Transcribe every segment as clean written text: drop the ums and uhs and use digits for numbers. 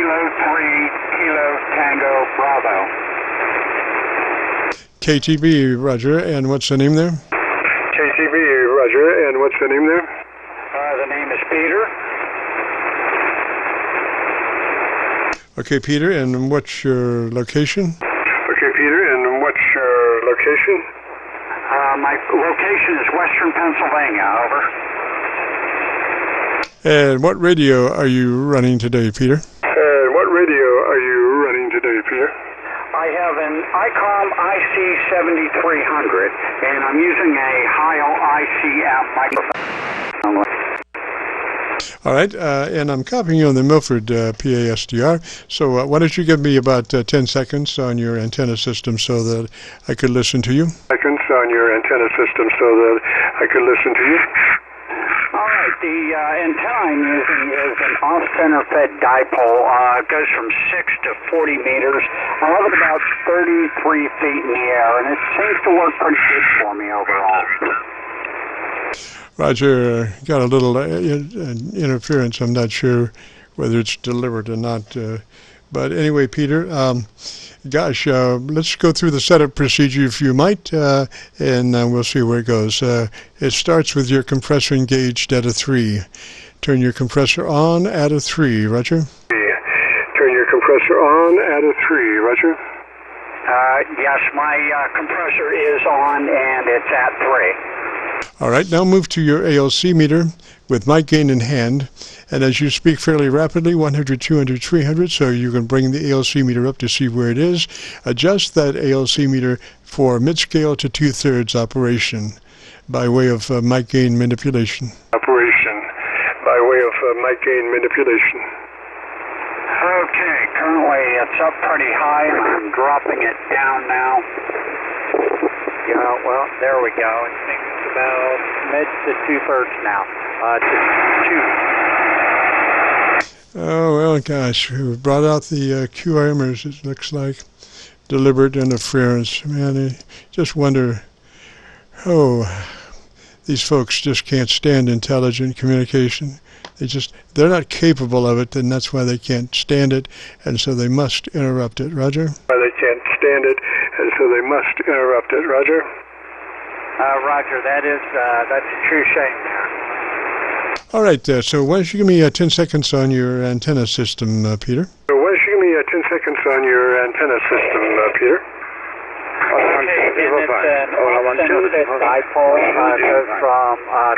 Kilo 3, Kilo Tango Bravo. KTB, roger, and what's the name there? KCB, roger, and what's the name there? The name is Peter. Okay, Peter, and what's your location? Okay, Peter, and what's your location? My location is Western Pennsylvania, over. And what radio are you running today, Peter? And what radio are you running today, Peter? I have an ICOM IC7300, and I'm using a Heil IC app microphone. All right, and I'm copying you on the Milford PASDR, so why don't you give me about 10 seconds on your antenna system so that I could listen to you? Seconds on your antenna system so that I could listen to you. All right, the antenna I'm using is an off-center fed dipole. It goes from 6 to 40 meters. I have it about 33 feet in the air, and it seems to work pretty good for me overall. Roger, got a little interference. I'm not sure whether it's delivered or not. But anyway, Peter, let's go through the setup procedure if you might, and we'll see where it goes. It starts with your compressor engaged at a 3. Turn your compressor on at a 3, roger. Turn your compressor on at a 3, roger. Yes, my compressor is on, and it's at 3. All right, now move to your ALC meter with mic gain in hand, and as you speak fairly rapidly, 100, 200, 300, so you can bring the ALC meter up to see where it is. Adjust that ALC meter for mid-scale to 2/3 operation by way of mic gain manipulation. By way of mic gain manipulation. Okay, currently it's up pretty high, and I'm dropping it down now. Yeah, well, there we go. I think it's about mid to 2/3 now. To 2. Oh, well, gosh, we brought out the QRMers, it looks like. Deliberate interference. Man, I just wonder, these folks just can't stand intelligent communication. They're not capable of it, and that's why they can't stand it, and so they must interrupt it. Roger? They can't stand it, and so they must interrupt it. Roger? Roger, that's a true shame there. All right, so why don't you give me 10 seconds on your antenna system, Peter? So why don't you give me 10 seconds on your antenna system, Peter? Okay, and it's an off-center fed dipole. Goes from 6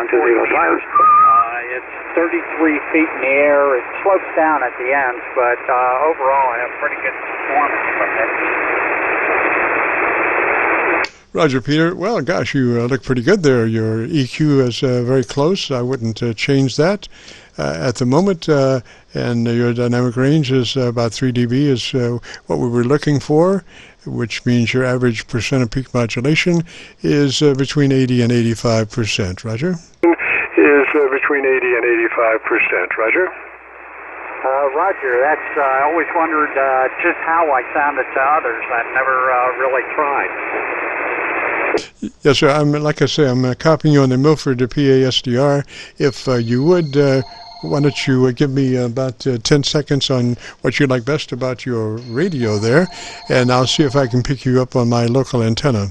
to 40 meters. It's 33 feet in the air. It slopes down at the ends, but overall I have pretty good performance from it. Roger, Peter. Well, gosh, you look pretty good there. Your EQ is very close. I wouldn't change that at the moment. And your dynamic range is about 3 dB is what we were looking for, which means your average percent of peak modulation is between 80 and 85%. Roger? Is between 80 and 85%. Roger? Roger, that's, I always wondered just how I sounded to others. I've never really tried. Yes, sir. Like I say, I'm copying you on the Milford PASDR. If you would, why don't you give me about 10 seconds on what you like best about your radio there, and I'll see if I can pick you up on my local antenna.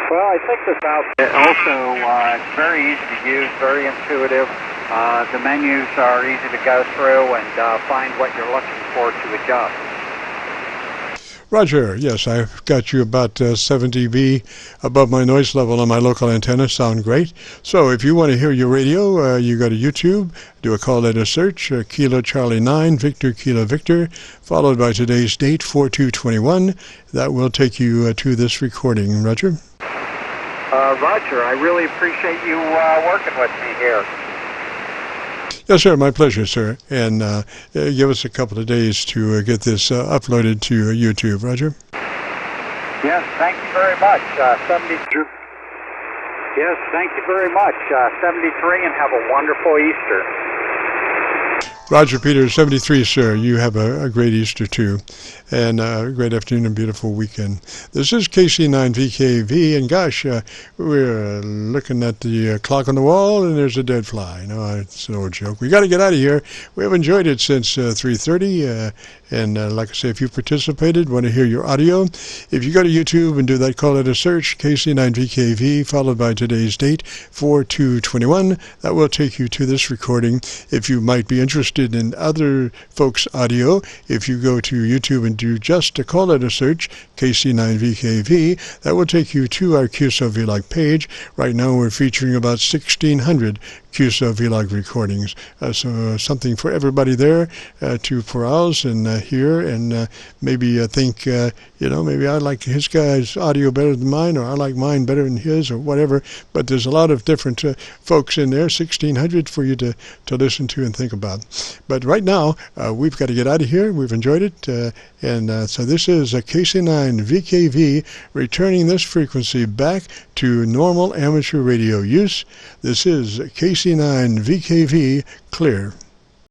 Well, I think this outfit also it's very easy to use, very intuitive. The menus are easy to go through and find what you're looking for to adjust. Roger, yes, I've got you about 7 dB above my noise level on my local antenna. Sound great. So if you want to hear your radio, you go to YouTube, do a call letter search, Kilo Charlie 9, Victor Kilo Victor, followed by today's date, 4/2/21. That will take you to this recording. Roger? Roger, I really appreciate you working with me here. Yes, sir. My pleasure, sir. And give us a couple of days to get this uploaded to YouTube. Roger? Yes, thank you very much. 73. Yes, thank you very much. 73, and have a wonderful Easter. Roger Peter, 73, sir. You have a great Easter, too, and a great afternoon and beautiful weekend. This is KC9VKV, and gosh, we're looking at the clock on the wall, and there's a dead fly. No, it's an old joke. We got to get out of here. We have enjoyed it since 3:30, and like I say, if you participated, want to hear your audio, if you go to YouTube and do that, call it a search, KC9VKV, followed by today's date, 4/2/21, that will take you to this recording. If you might be interested in other folks' audio, if you go to YouTube and do just call it a search, KC9VKV, that will take you to our QSO-VLOG page. Right now we're featuring about 1,600 QSO-VLOG recordings. So something for everybody there to peruse and hear, and maybe think, maybe I like his guy's audio better than mine, or I like mine better than his, or whatever. But there's a lot of different folks in there, 1,600 for you to listen to and think about. But right now, we've got to get out of here. We've enjoyed it. So this is a KC9VKV returning this frequency back to normal amateur radio use. This is KC9VKV clear.